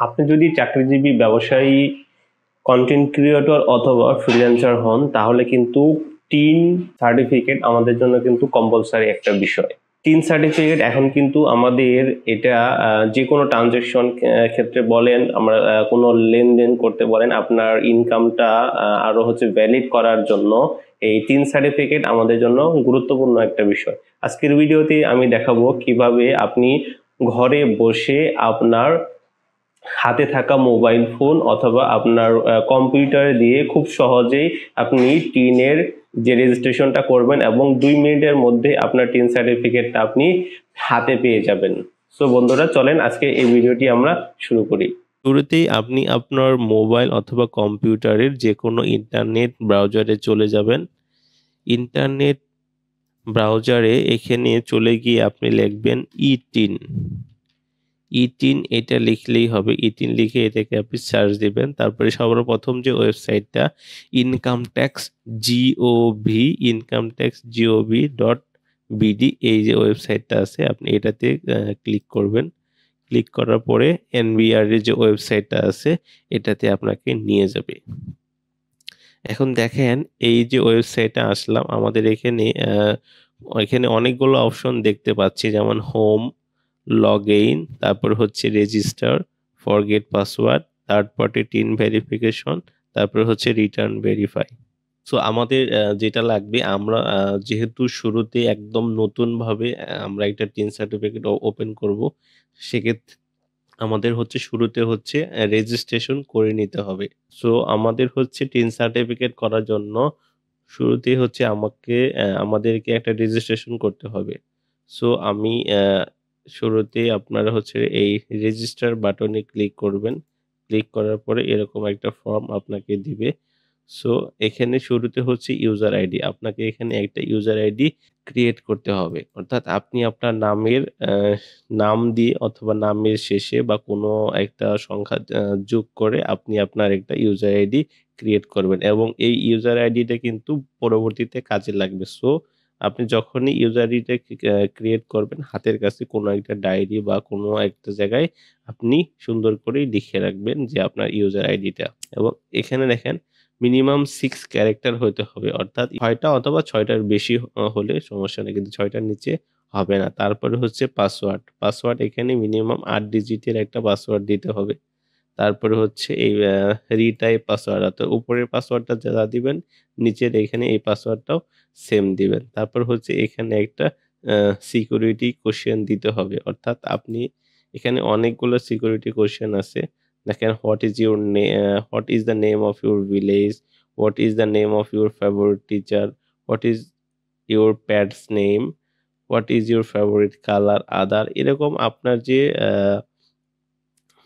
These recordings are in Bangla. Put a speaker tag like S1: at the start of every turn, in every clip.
S1: আপনি যদি চাকরিজীবী, ব্যবসায়ী, কন্টেন্ট ক্রিয়েটর অথবা ফ্রিল্যান্সার হন, তাহলে কিন্তু টিন সার্টিফিকেট আমাদের জন্য কিন্তু কম্পালসারি একটা বিষয়। টিন সার্টিফিকেট এখন কিন্তু আমাদের এটা যে কোনো ট্রানজেকশন ক্ষেত্রে বলেন, আমরা কোনো লেনদেন করতে বলেন, আপনার ইনকামটা আরো ভ্যালিড করার জন্য এই টিন সার্টিফিকেট আমাদের জন্য গুরুত্বপূর্ণ একটা বিষয়। আজকের ভিডিওতে আমি দেখাবো কিভাবে আপনি ঘরে বসে আপনার হাতে থাকা মোবাইল ফোন অথবা আপনার কম্পিউটার দিয়ে খুব সহজেই আপনি টিনের যে রেজিস্ট্রেশনটা করবেন এবং 2 মিনিটের মধ্যে আপনার টিন সার্টিফিকেটটা আপনি হাতে পেয়ে যাবেন। সো বন্ধুরা, চলেন আজকে এই ভিডিওটি আমরা শুরু করি। শুরুতেই আপনি আপনার মোবাইল অথবা কম্পিউটারের যে কোনো ইন্টারনেট ব্রাউজারে চলে যাবেন। ইন্টারনেট ব্রাউজারে এখানে চলে গিয়ে আপনি লিখবেন ইটিন। ইটিন এটা লিখলেই হবে। ইটিন লিখে এটাকে আপনি সার্চ দিবেন। তারপরে সর্বপ্রথম যে ওয়েবসাইটটা income tax gov.bd এই যে ওয়েবসাইটটা আছে, আপনি এটাতে ক্লিক করবেন। ক্লিক করার পরে এনবিআর এর যে ওয়েবসাইটটা আছে এটাতে আপনাকে নিয়ে যাবে। এখন দেখেন, এই যে ওয়েবসাইটে আসলাম, আমাদের এখানে অনেকগুলো অপশন দেখতে পাচ্ছি, যেমন হোম, লগ ইন, তারপর register, forget password, third party tin verification, তারপর রিটার্ন ভেরিফাই। সো আমাদের যেটা লাগবে, আমরা যেহেতু শুরুতে একদম নতুনভাবে আমরা একটা টিন সার্টিফিকেট ওপেন করব, সেক্ষেত্রে আমাদের শুরুতে রেজিস্ট্রেশন করে নিতে হবে। সো আমাদের টিন সার্টিফিকেট করার জন্য শুরুতেই আমাদেরকে একটা রেজিস্ট্রেশন করতে হবে। সো আমি শুরুতেই আপনারা এই রেজিস্টার বাটনে ক্লিক করবেন। ক্লিক করার পরে এরকম একটা ফর্ম আপনাকে দিবে। সো এখানে শুরুতে ইউজার আইডি, আপনাকে এখানে একটা ইউজার আইডি ক্রিয়েট করতে হবে। অর্থাৎ আপনি আপনার নাম দিয়ে অথবা নামের শেষে বা কোনো একটা সংখ্যা যোগ করে আপনি আপনার একটা ইউজার আইডি ক্রিয়েট করবেন এবং এই ইউজার আইডিটা কিন্তু পরবর্তীতে কাজে লাগবে। সো আপনি যখনই ইউজার আইডিটা ক্রিয়েট করবেন, হাতের কাছে কোনো একটা ডায়েরি বা কোনো একটা জায়গায় আপনি সুন্দর করে লিখে রাখবেন যে আপনার ইউজার আইডিটা। এবং এখানে দেখেন, মিনিমাম 6 ক্যারেক্টার হতে হবে, অর্থাৎ 6টা অথবা 6টার বেশি হলে সমস্যা নেই, কিন্তু 6টার নিচে হবে না। তারপরে পাসওয়ার্ড। পাসওয়ার্ড এখানে মিনিমাম 8 ডিজিটের একটা পাসওয়ার্ড দিতে হবে। তারপরে এই রিটাইপ পাসওয়ার্ড, অর্থাৎ উপরের পাসওয়ার্ডটা যা দিবেন, নিচের এখানে এই পাসওয়ার্ডটাও সেম দিবেন। তারপর এখানে একটা সিকিউরিটি কোয়েশ্চেন দিতে হবে, অর্থাৎ আপনি এখানে অনেকগুলো সিকিউরিটি কোয়েশ্চেন আছে। দেখেন, what is the name of your village, what is the name of your favourite teacher, what is your pet's name, what is your favourite colour, other. এরকম আপনার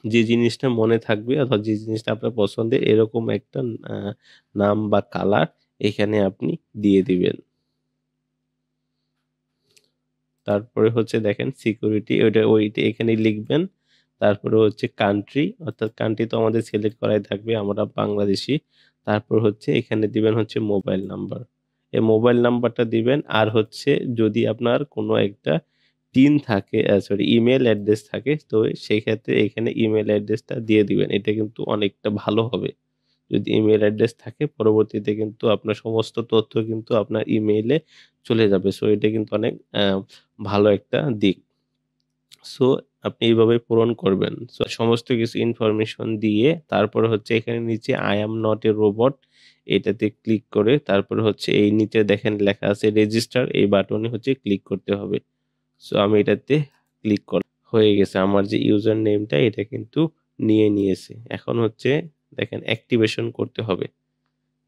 S1: যে জিনিসটা মনে থাকবে অথবা যে জিনিসটা আপনার পছন্দের, এরকম একটা নাম বা কালার এখানে আপনি দিয়ে দিবেন। তারপরে দেখেন সিকিউরিটি, ওইটা এখানে লিখবেন। তারপরে কান্ট্রি, অর্থাৎ কান্ট্রি তো আমাদের সিলেক্ট করাই থাকবে, আমরা বাংলাদেশি। তারপর এখানে দিবেন মোবাইল নাম্বার। এই মোবাইল নাম্বারটা দিবেন। আর যদি আপনার কোনো একটা টিন থাকে, ইমেল অ্যাড্রেস থাকে, তো সেই ক্ষেত্রে এখানে ইমেল অ্যাড্রেসটা দিয়ে দিবেন। এটা কিন্তু অনেকটা ভালো হবে। যদি ইমেল অ্যাড্রেস থাকে, পরবর্তীতে কিন্তু আপনার সমস্ত তথ্য কিন্তু আপনার ইমেইলে চলে যাবে। সো এটা কিন্তু অনেক ভালো একটা দিক। সো আপনি এইভাবে পূরণ করবেন। সো সমস্ত কিছু ইনফরমেশন দিয়ে তারপরে এখানে নিচে I am not a robot, এটাতে ক্লিক করে তারপরে এই নিচে দেখেন লেখা আছে রেজিস্টার, এই বাটনে ক্লিক করতে হবে। সো আমি এটাতে ক্লিক হয়ে গেছে। আমার যে ইউজার নেমটা এটা কিন্তু নিয়ে নিয়েছে। এখন দেখেন অ্যাক্টিভেশন করতে হবে।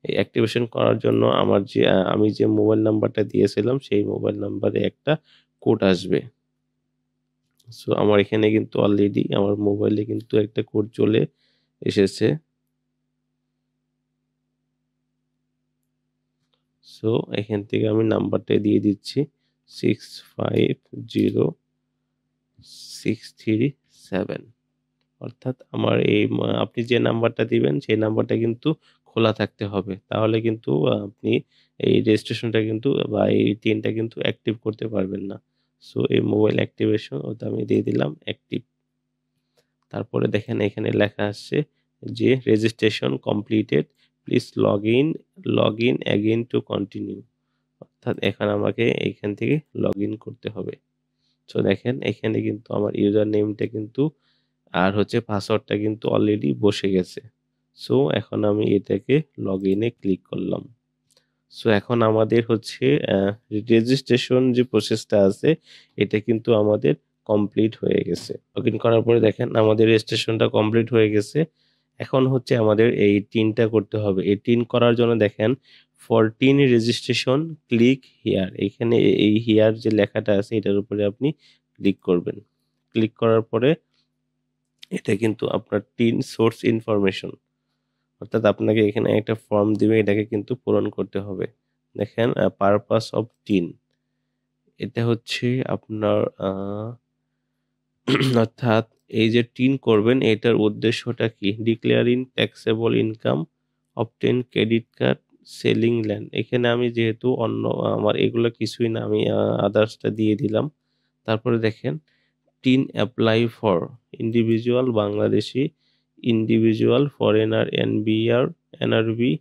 S1: এই অ্যাক্টিভেশন করার জন্য আমি যে মোবাইল নাম্বারটা দিয়েছিলাম সেই মোবাইল নাম্বারে একটা কোড আসবে। সো আমার এখানে কিন্তু অলরেডি আমার মোবাইলে কিন্তু একটা কোড চলে এসেছে। সো এখান থেকে আমি নাম্বারটা দিয়ে দিচ্ছি 650637। অর্থাৎ আমার আপনি যে নাম্বারটা দিবেন সেই নাম্বারটা কিন্তু খোলা থাকতে হবে। তাহলে কিন্তু আপনি এই রেজিস্ট্রেশনটা কিন্তু বা এই টিনটা কিন্তু অ্যাক্টিভ করতে পারবেন না। সো এই মোবাইল অ্যাক্টিভেশন ওটা আমি দিয়ে দিলাম অ্যাক্টিভ। তারপরে দেখেন এখানে লেখা আসছে যে registration completed, please log in again to continue. অর্থাৎ এখন আমাকে এখান থেকে লগ ইন করতে হবে। সো দেখেন এখানে কিন্তু আমার ইউজার নেমটা কিন্তু আর হচ্ছে পাসওয়ার্ডটা কিন্তু অলরেডি বসে গেছে। সো এখন আমি এটাকে লগ ইনে ক্লিক করলাম। সো এখন আমাদের হচ্ছে রেজিস্ট্রেশন যে প্রসেসটা আছে এটা কিন্তু আমাদের কমপ্লিট হয়ে গেছে। লগ ইন করার পরে দেখেন আমাদের রেজিস্ট্রেশনটা কমপ্লিট হয়ে গেছে। এখন হচ্ছে আমাদের এই টিনটা করতে হবে। এই টিন করার জন্য দেখেন for tin registration click here, এখানে এই হিয়ার যে লেখাটা আছে এটার উপরে আপনি ক্লিক করবেন। ক্লিক করার পরে এটা কিন্তু আপনার টিন সোর্স ইনফরমেশন, অর্থাৎ আপনাকে এখানে একটা ফর্ম দিবে, এটাকে কিন্তু পূরণ করতে হবে। দেখেন পারপাস অফ টিন, এটা হচ্ছে আপনার অর্থাৎ এই যে টিন করবেন এটার উদ্দেশ্যটা কি? Declaring taxable income, obtain credit card, selling land. এখানে আমি যেহেতু অন্য আমার এগুলো কিছুই না, আমি আদার্সটা দিয়ে দিলাম। তারপরে দেখেন tin apply for individual Bangladeshi, individual foreigner, NRB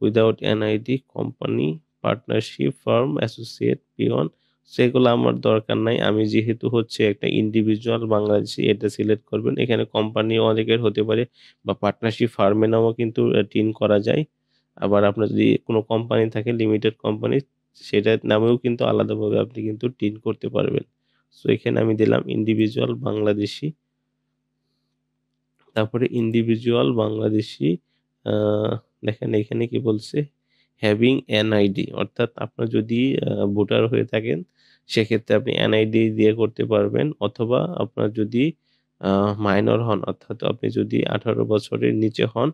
S1: without NID, company, partnership, farm, associate, peon. সেগুলো আমার দরকার নাই। আমি যেহেতু হচ্ছে একটা ইন্ডিভিজুয়াল বাংলাদেশি এটা সিলেক্ট করবেন। এখানে কোম্পানি অনেকের হতে পারে বা পার্টনারশিপ ফার্মের নামও কিন্তু টিন করা যায়। আবার আপনার যদি কোনো কোম্পানি থাকে লিমিটেড কোম্পানি সেটার নামেও কিন্তু আলাদাভাবে আপনি কিন্তু টিন করতে পারবেন। সো এখানে আমি দিলাম ইন্ডিভিজুয়াল বাংলাদেশি। তারপরে ইন্ডিভিজুয়াল বাংলাদেশি দেখেন এখানে কি বলছে, হ্যাভিং এনআইডি, অর্থাৎ আপনার যদি ভোটার হয়ে থাকেন সেক্ষেত্রে আপনি এনআইডি দিয়ে করতে পারবেন, অথবা আপনার যদি মাইনর হন অর্থাৎ আপনি যদি 18 বছরের নিচে হন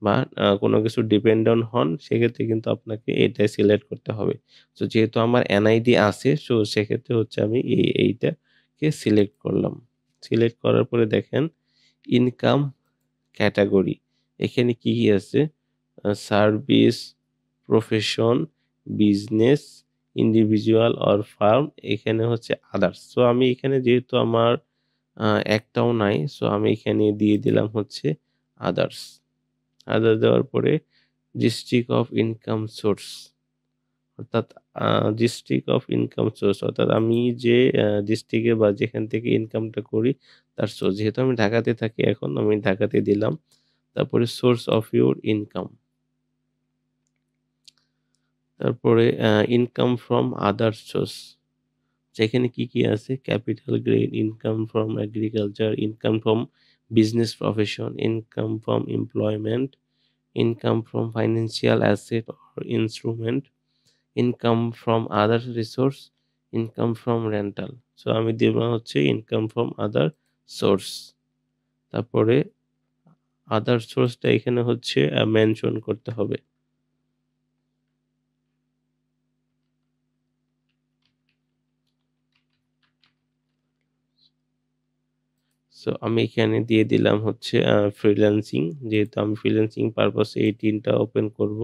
S1: বা কোনো কিছু ডিপেন্ডেন্ট হন সেক্ষেত্রে কিন্তু আপনাকে এটাই সিলেক্ট করতে হবে। তো যেহেতু আমার এনআইডি আছে সো সেক্ষেত্রে হচ্ছে আমি এইটাকে সিলেক্ট করলাম। সিলেক্ট করার পরে দেখেন ইনকাম ক্যাটাগরি, এখানে কি কি আছে? Service, profession, business, individual or farm, এখানে হচ্ছে আদার্স। সো আমি এখানে যেহেতু আমার একটাও নাই সো আমি এখানে দিয়ে দিলাম হচ্ছে আদার্স। আদার্স দেওয়ার পরে ডিস্ট্রিক্ট অফ ইনকাম সোর্স, অর্থাৎ ডিস্ট্রিক্ট অফ ইনকাম সোর্স, অর্থাৎ আমি যে ডিস্ট্রিক্টে বা যেখান থেকে ইনকামটা করি তার সোর্স, যেহেতু আমি ঢাকাতে থাকি এখন আমি ঢাকাতে দিলাম। তারপরে সোর্স অফ ইউর ইনকাম, তারপরে ইনকাম ফ্রম আদার সোর্স, যেখানে কি কি আছে? Capital gain, income from agriculture, income from business profession, income from employment, income from financial asset or instrument, income from other resource, income from rental. So আমি দেব হচ্ছে ইনকাম ফ্রম আদার সোর্স। তারপরে আদার সোর্সটা এখানে হচ্ছে মেনশন করতে হবে। সো আমি এখানে দিয়ে দিলাম হচ্ছে ফ্রিল্যান্সিং, যেহেতু আমি ফ্রিল্যান্সিং পারপাসে এই টিনটা ওপেন করব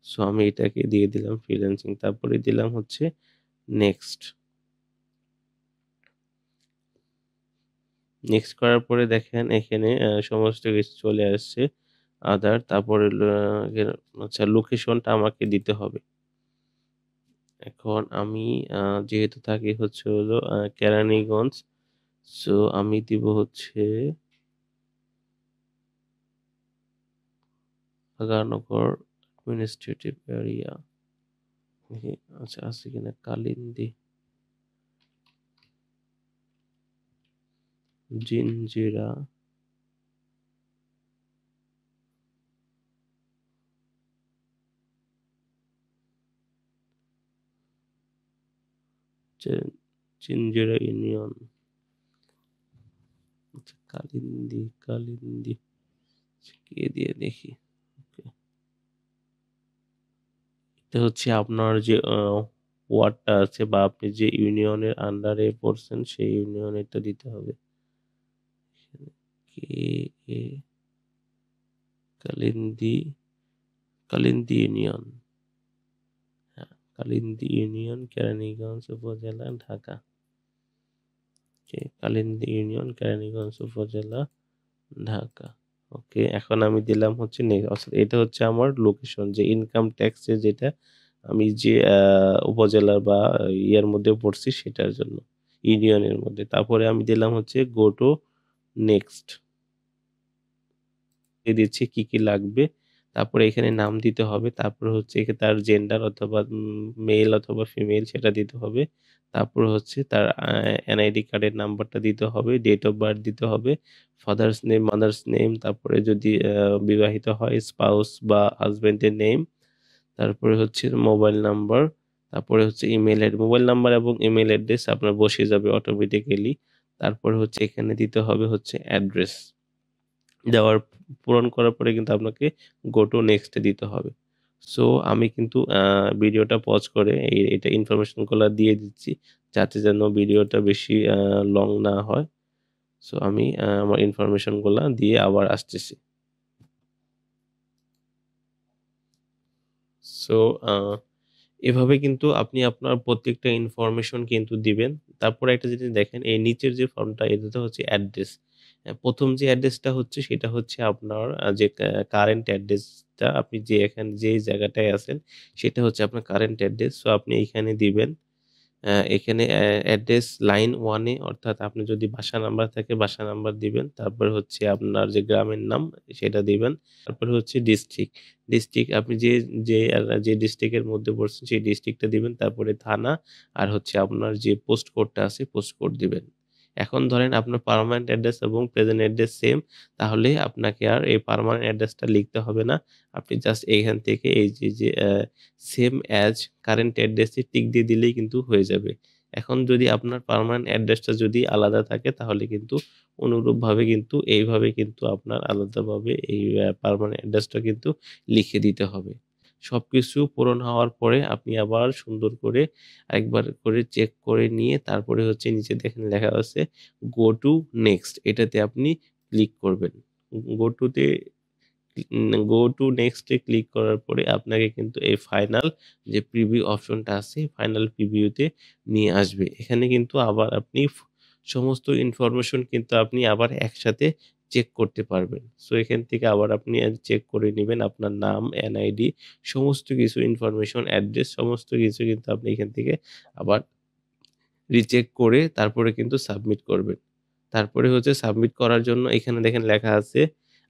S1: সো আমি এটাকে দিয়ে দিলাম ফ্রিল্যান্সিং। তারপরে দিলাম হচ্ছে নেক্সট। নেক্সট করার পরে দেখেন এখানে সমস্ত কিছু চলে আসছে আদার। তারপরে আচ্ছা লোকেশনটা আমাকে দিতে হবে। এখন আমি যেহেতু থাকি হচ্ছে হলো কেরানীগঞ্জ সো আমি দিব হচ্ছে আগারনগর অ্যাডমিনিস্ট্রেটিভ এরিয়া। আচ্ছা আছে কিনা কালিন্দী, জিঞ্জিরা, জিঞ্জিরা ইউনিয়ন। আচ্ছা কালিন্দী কে দিয়ে দেখি। Okay, এটা হচ্ছে আপনার যে ওয়ার্ডটা আছে বা আপনি যে ইউনিয়নের আন্ডারে পড়ছেন সেই ইউনিয়নেরটা দিতে হবে। কে এ কালিন্দী, কালিন্দী ইউনিয়ন, হ্যাঁ কালিন্দী ইউনিয়ন, কেরানীগঞ্জ উপজেলা, ঢাকা। কালিন্দী ইউনিয়ন, কেরানীগঞ্জ উপজেলা, ঢাকা। ওকে, এখন আমি দিলাম হচ্ছে অর্থাৎ এটা হচ্ছে আমার লোকেশন, যে ইনকাম ট্যাক্সের যেটা আমি যে উপজেলা বা ইয়ার মধ্যে পড়ছি সেটার জন্য, ইউনিয়নের মধ্যে। তারপরে আমি দিলাম হচ্ছে গো টু নেক্সট। দিয়ে দিচ্ছি কি, কি লাগবে। তারপরে এখানে নাম দিতে হবে। তারপরে হচ্ছে তার জেন্ডার অথবা মেল অথবা ফিমেল সেটা দিতে হবে। তারপরে হচ্ছে তার এনআইডি কার্ডের নাম্বারটা দিতে হবে, ডেট অফ বার্থ দিতে হবে, ফাদার্স নেম, মাদার্স নেম, তারপরে যদি বিবাহিত হয় স্পাউস বা হাসব্যান্ডের নেম, তারপরে হচ্ছে মোবাইল নাম্বার, তারপরে হচ্ছে মোবাইল নাম্বার এবং ইমেইল অ্যাড্রেস আপনার বসে যাবে অটোমেটিক্যালি। তারপরে হচ্ছে এখানে দিতে হবে হচ্ছে অ্যাড্রেস। দেওয়ার পূরণ করার পরে কিন্তু আপনাকে গো টু নেক্সট এ দিতে হবে। সো আমি কিন্তু ভিডিওটা পজ করে এটা ইনফরমেশন গুলা দিয়ে দিচ্ছি, যাতে যেন ভিডিওটা বেশি লং না হয়। সো আমি আমার ইনফরমেশন গুলা দিয়ে আবার আসতেছি। সো এভাবে কিন্তু আপনি আপনার প্রত্যেকটা ইনফরমেশন কিন্তু দিবেন। তারপরে একটা জিনিস দেখেন, এই নিচের যে ফর্মটা এটাতে হচ্ছে অ্যাড্রেস। ১ম যে অ্যাড্রেসটা হচ্ছে সেটা হচ্ছে আপনার যে কারেন্ট অ্যাড্রেসটা, আপনি যেই জায়গাটায় আছেন সেটা হচ্ছে আপনার কারেন্ট অ্যাড্রেস। সো আপনি এখানে দিবেন। এখানে অ্যাড্রেস লাইন 1 এ, অর্থাৎ আপনি যদি বাসা নাম্বার থাকে বাসা নাম্বার দিবেন। তারপরে হচ্ছে আপনার যে গ্রামের নাম সেটা দিবেন। তারপরে হচ্ছে ডিস্ট্রিক্ট। ডিস্ট্রিক্ট আপনি যে ডিস্ট্রিক্টের মধ্যে পড়ছেন সেই ডিস্ট্রিক্টটা দিবেন। তারপরে থানা আর হচ্ছে আপনার যে পোস্ট কোডটা আছে পোস্ট কোড দিবেন। এখন ধরেন আপনার পার্মানেন্ট অ্যাড্রেস এবং প্রেজেন্ট অ্যাড্রেস সেম, তাহলে আপনাকে আর এই পার্মানেন্ট অ্যাড্রেসটা লিখতে হবে না। আপনি জাস্ট এইখান থেকে এই যে সেম অ্যাজ কারেন্ট অ্যাড্রেসে টিক দিয়ে দিলেই কিন্তু হয়ে যাবে। এখন যদি আপনার পার্মানেন্ট অ্যাড্রেসটা যদি আলাদা থাকে তাহলে কিন্তু অনুরূপভাবে কিন্তু এইভাবে কিন্তু আপনার আলাদাভাবে এই পার্মানেন্ট অ্যাড্রেসটা কিন্তু লিখে দিতে হবে। সবকিছু পূরণ হওয়ার পরে আপনি আবার সুন্দর করে আরেকবার করে চেক করে নিয়ে তারপরে হচ্ছে নিচে দেখেন লেখা আছে গো টু নেক্সট, এটাতে আপনি ক্লিক করবেন। গো টু তে go to next A click করার পরে আপনাকে কিন্তু এই ফাইনাল যে প্রিভিউ অপশনটা আছে ফাইনাল প্রিভিউতে নিয়ে আসবে। এখানে কিন্তু আবার আপনি সমস্ত ইনফরমেশন কিন্তু আপনি আবার একসাথে চেক করতে পারবেন। সো এখান থেকে আবার আপনি চেক করে নিবেন আপনার নাম, এনআইডি সমস্ত কিছু ইনফরমেশন, অ্যাড্রেস সমস্ত কিছু কিন্তু আপনি এখান থেকে আবার রিচেক করে তারপরে কিন্তু সাবমিট করবেন। তারপরে হচ্ছে সাবমিট করার জন্য এখানে দেখেন লেখা আছে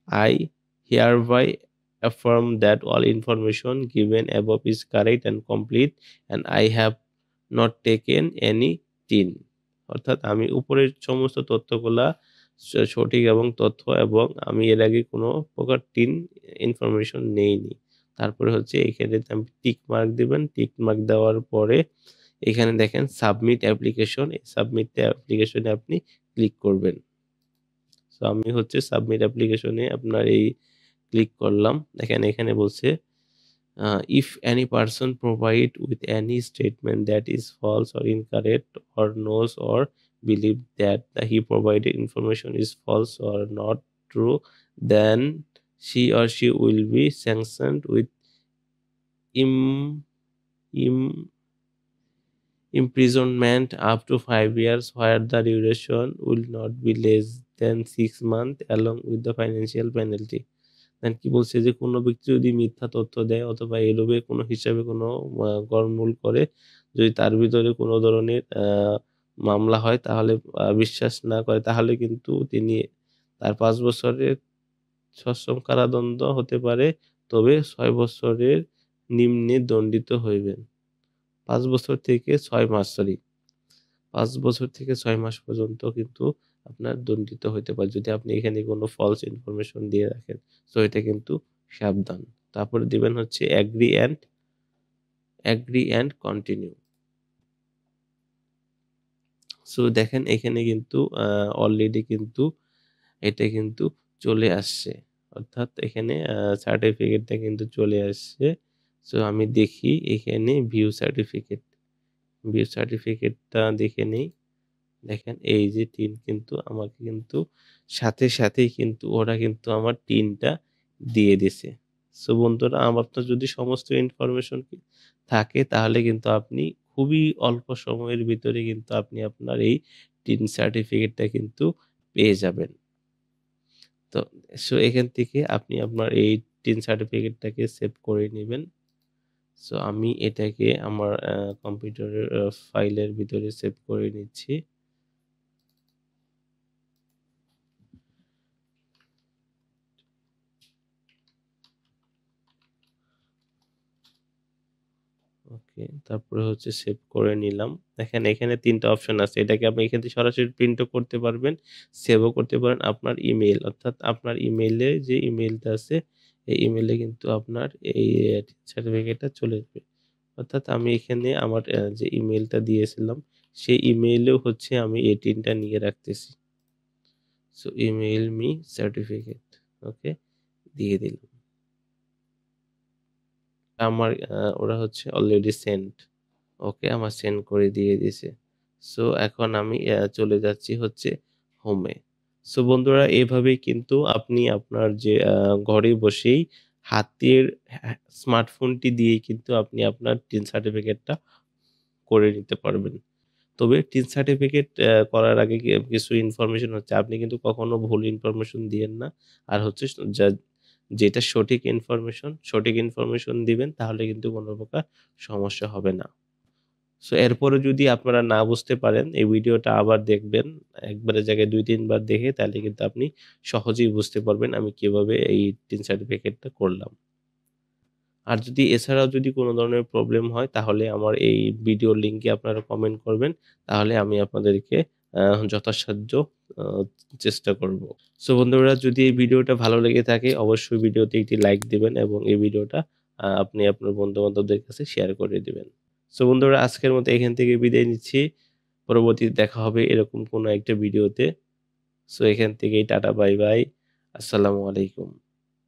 S1: I hereby affirm that all information given above is correct and complete and I have not taken any tin, অর্থাৎ আমি উপরের সমস্ত তথ্যগুলা সঠিক এবং তথ্য এবং আমি এর আগে কোনো প্রকার টিন ইনফরমেশন নেইনি। তারপরে হচ্ছে এখানে আমি টিক মার্ক দিবেন। টিক মার্ক দেওয়ার পরে এখানে দেখেন সাবমিট অ্যাপ্লিকেশন, এই সাবমিট অ্যাপ্লিকেশনে আপনি ক্লিক করবেন। সো আমি হচ্ছে সাবমিট অ্যাপ্লিকেশনে আপনার এই ক্লিক করলাম। দেখেন এখানে বলছে if any person provide with any statement that is false or incorrect or knows or believe that he provided information is false or not true, then she or she will be sanctioned with im im imprisonment up to 5 years, where the duration will not be less than 6 months, along with the financial penalty. দেন কি বলছে যে কোনো ব্যক্তি যদি মিথ্যা তথ্য দেয় অথবা এলোবে কোনো হিসাবে কোনো গড়মূল করে, যদি তার ভিতরে কোনো ধরনের মামলা হয় তাহলে বিশ্বাস না করে তাহলে কিন্তু তিনি তার ৫ বছরের সশ্রম কারাদণ্ড হতে পারে, তবে ৬ বছরের নিম্নে দণ্ডিত হইবেন। ৫ বছর থেকে ৬ মাস, সরি ৫ বছর থেকে ৬ মাস পর্যন্ত কিন্তু আপনার দণ্ডিত হইতে পারে যদি আপনি এখানে কোনো ফলস ইনফরমেশন দিয়ে রাখেন। সো এটা কিন্তু সাবধান। তারপরে দিবেন হচ্ছে এগ্রি অ্যান্ড কন্টিনিউ। সো দেখেন এখানে কিন্তু অলরেডি কিন্তু এটা কিন্তু চলে আসছে। অর্থাৎ এখানে সার্টিফিকেটটা কিন্তু চলে আসছে। সো আমি দেখি এখানে ভিউ সার্টিফিকেটটা দেখে নেই। দেখেন এই যে টিন কিন্তু আমাকে কিন্তু সাথে সাথেই কিন্তু ওরা কিন্তু আমার টিনটা দিয়ে দিছে। সো বন্ধুরা, আপনার যদি সমস্ত ইনফরমেশন থাকে তাহলে কিন্তু আপনি খুবই অল্প সময়ের ভিতরে কিন্তু আপনি আপনার এই টিন সার্টিফিকেটটা কিন্তু পেয়ে যাবেন। তো সো এখান থেকে আপনি আপনার এই টিন সার্টিফিকেটটাকে সেভ করে নিবেন। সো আমি এটাকে আমার কম্পিউটারের ফাইলের ভিতরে সেভ করে নিচ্ছি। ওকে, তারপরে হচ্ছে সেভ করে নিলাম। দেখেন এখানে ৩ টা অপশন আছে। এটাকে আপনি এখান থেকে সরাসরি প্রিন্টও করতে পারবেন, সেভও করতে পারেন। আপনার ইমেইল অর্থাৎ আপনার ইমেইলে যে ইমেইলটা আছে, এই ইমেইলে কিন্তু আপনার এই সার্টিফিকেটটা চলে যাবে। অর্থাৎ আমি এখানে আমার যে ইমেইলটা দিয়েছিলাম, সেই ইমেইলেও হচ্ছে আমি এই ৩ টা নিয়ে রাখতেছি। So email me certificate. Okay, দিয়ে দিলাম। আমার ওরা হচ্ছে অলরেডি সেন্ড। ওকে, আমার সেন্ড করে দিয়ে দিছে। সো এখন আমি চলে যাচ্ছি হচ্ছে হোমে। সো বন্ধুরা এভাবেই কিন্তু আপনি আপনার যে ঘরে বসেই হাতের স্মার্টফোনটি দিয়েই কিন্তু আপনি আপনার টিন সার্টিফিকেটটা করে নিতে পারবেন। তবে টিন সার্টিফিকেট করার আগে কিছু ইনফরমেশন হচ্ছে আপনি কিন্তু কখনো ভুল ইনফরমেশন দিয়েন না। আর হচ্ছে যেটা সঠিক ইনফরমেশন দিবেন তাহলে কিন্তু কোন প্রকার সমস্যা হবে না। সো এরপরেও যদি আপনারা না বুঝতে পারেন, এই ভিডিওটা আবার দেখবেন। একবারের জায়গায় ২-৩ বার দেখে তাহলে কিন্তু আপনি সহজেই বুঝতে পারবেন আমি কিভাবে এই টিন সার্টিফিকেটটা করলাম। আর যদি এছাড়াও যদি কোন ধরনের প্রবলেম হয় তাহলে আমার এই ভিডিওর লিংকে আপনারা কমেন্ট করবেন। তাহলে আমি আপনাদেরকে আ যথাসাধ্য আ চেষ্টা করব। সো বন্ধুরা যদি এই ভিডিওটা ভালো লেগে থাকে অবশ্যই ভিডিওতে একটি লাইক দিবেন এবং এই ভিডিওটা আপনি আপনার বন্ধু-বান্ধবদের কাছে শেয়ার করে দিবেন। সো বন্ধুরা আজকের মতো এখান থেকে বিদায় নিচ্ছি। পরবর্তীতে দেখা হবে এরকম কোনো একটা ভিডিওতে। সো এখান থেকেই টাটা বাই বাই। আসসালামু আলাইকুম।